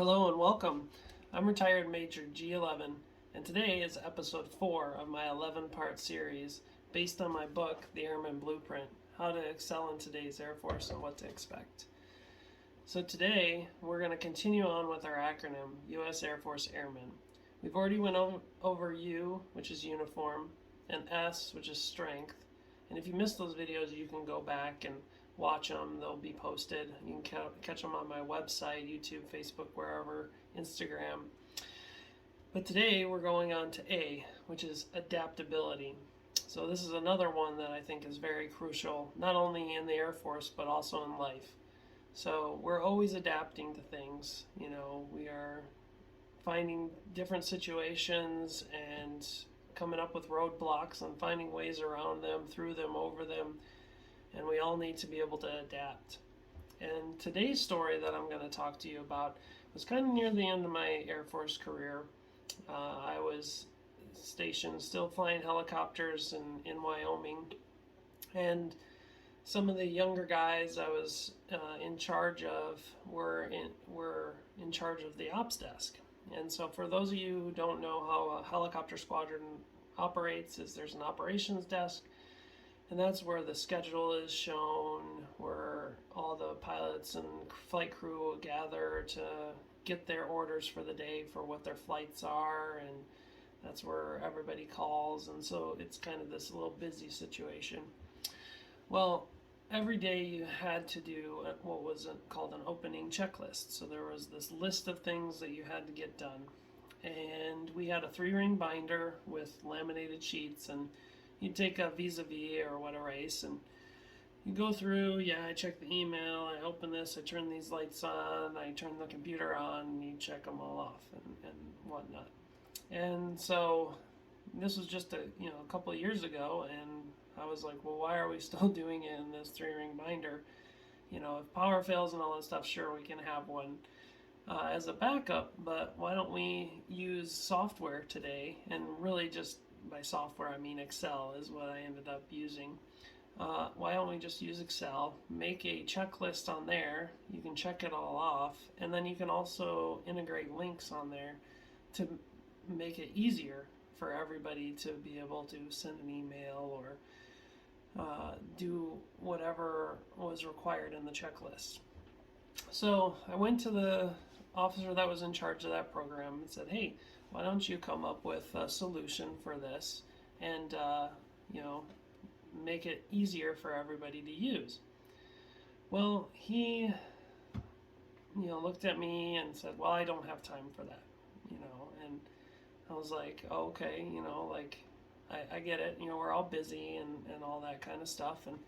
Hello and welcome. I'm retired Major G11, and today is episode 4 of my 11-part series based on my book, The Airman Blueprint, How to Excel in Today's Air Force and What to Expect. So today, we're going to continue on with our acronym, U.S. Air Force Airmen. We've already went over U, which is uniform, and S, which is strength. And if you missed those videos, you can go back and watch them. They'll be posted. You can catch them on my website, YouTube, Facebook, wherever, Instagram. But today we're going on to A, which is adaptability. So this is another one that I think is very crucial, not only in the Air Force, but also in life. So we're always adapting to things. You know, we are finding different situations and coming up with roadblocks and finding ways around them, through them, over them. And we all need to be able to adapt. And today's story that I'm going to talk to you about was kind of near the end of my Air Force career. I was stationed, still flying helicopters in Wyoming. And some of the younger guys I was in charge of were in charge of the ops desk. And so for those of you who don't know how a helicopter squadron operates, is there's an operations desk. And that's where the schedule is shown, where all the pilots and flight crew will gather to get their orders for the day for what their flights are, and that's where everybody calls, and so it's kind of this little busy situation. Well, every day you had to do what was called an opening checklist. So there was this list of things that you had to get done. And we had a 3-ring binder with laminated sheets, and you take a vis-a-vis or what erase, and you go through, I check the email, I open this, I turn these lights on, I turn the computer on, and you check them all off and whatnot. And so this was just a couple of years ago, and I was like, well, why are we still doing it in this 3-ring binder? If power fails and all that stuff, sure, we can have one as a backup, but why don't we use software today? And really, just by software I mean Excel is what I ended up using. Why don't we just use Excel, make a checklist on there, you can check it all off, and then you can also integrate links on there to make it easier for everybody to be able to send an email or do whatever was required in the checklist. So I went to the officer that was in charge of that program and said, hey, why don't you come up with a solution for this and make it easier for everybody to use? Well, he looked at me and said, well, I don't have time for that, and I was like, oh, okay, I get it, we're all busy and all that kind of stuff, and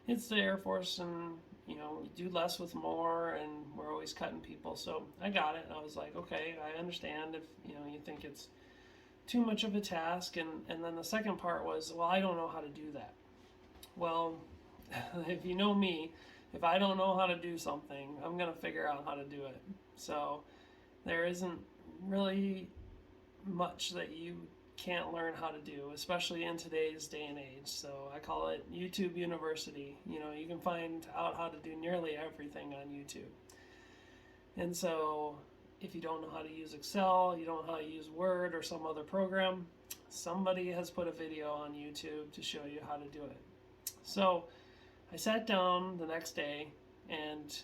it's the Air Force, and we do less with more, and we're always cutting people, so I got it. I was like, okay, I understand if you think it's too much of a task. And then the second part was, well, I don't know how to do that. Well, if you know me, if I don't know how to do something, I'm going to figure out how to do it. So there isn't really much that you can't learn how to do, especially in today's day and age. So I call it YouTube University. You can find out how to do nearly everything on YouTube. And so if you don't know how to use Excel, you don't know how to use Word or some other program, somebody has put a video on YouTube to show you how to do it. So I sat down the next day, and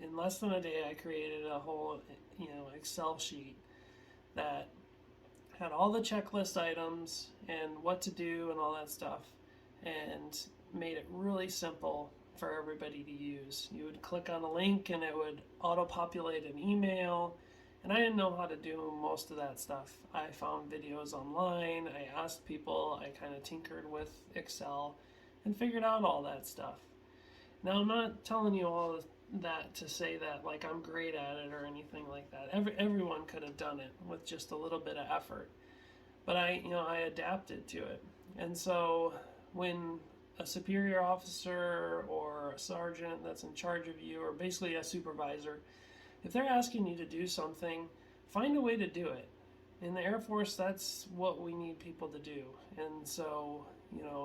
in less than a day I created a whole Excel sheet that had all the checklist items and what to do and all that stuff, and made it really simple for everybody to use. You would click on a link and it would auto-populate an email, and I didn't know how to do most of that stuff. I found videos online, I asked people, I kind of tinkered with Excel and figured out all that stuff. Now, I'm not telling you all that to say that like I'm great at it or anything like that. Everyone could have done it with just a little bit of effort, but I adapted to it. And so when a superior officer or a sergeant that's in charge of you, or basically a supervisor, if they're asking you to do something, find a way to do it. In the Air Force, that's what we need people to do. And so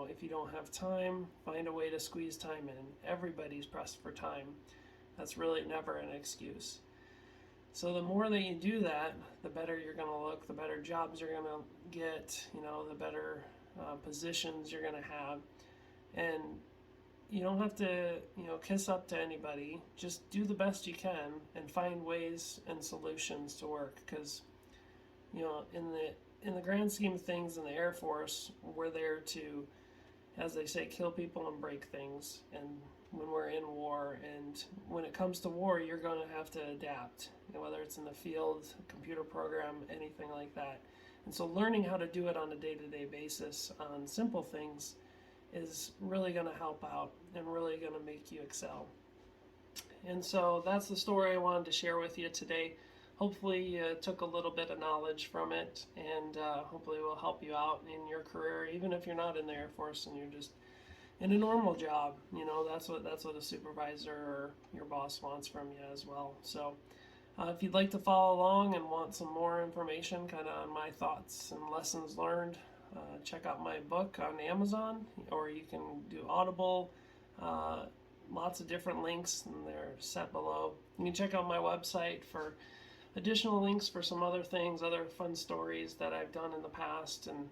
if you don't have time, find a way to squeeze time in. Everybody's pressed for time. That's really never an excuse. So the more that you do that, the better you're going to look, the better jobs you're going to get, the better positions you're going to have. And you don't have to, kiss up to anybody. Just do the best you can and find ways and solutions to work. Because, in the grand scheme of things in the Air Force, we're there to, as they say, kill people and break things. And when we're in war, and when it comes to war, you're going to have to adapt, whether it's in the field, computer program, anything like that. And so learning how to do it on a day-to-day basis on simple things is really going to help out and really going to make you excel. And so that's the story I wanted to share with you today. Hopefully you took a little bit of knowledge from it, and hopefully it will help you out in your career, even if you're not in the Air Force and you're just in a normal job. That's what a supervisor or your boss wants from you as well. So if you'd like to follow along and want some more information kind of on my thoughts and lessons learned, check out my book on Amazon, or you can do Audible. Lots of different links, and they're set below. You can check out my website for additional links for some other things, other fun stories that I've done in the past. And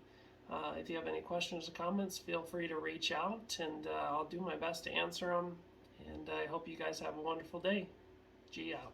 if you have any questions or comments, feel free to reach out, and I'll do my best to answer them. And I hope you guys have a wonderful day. G out.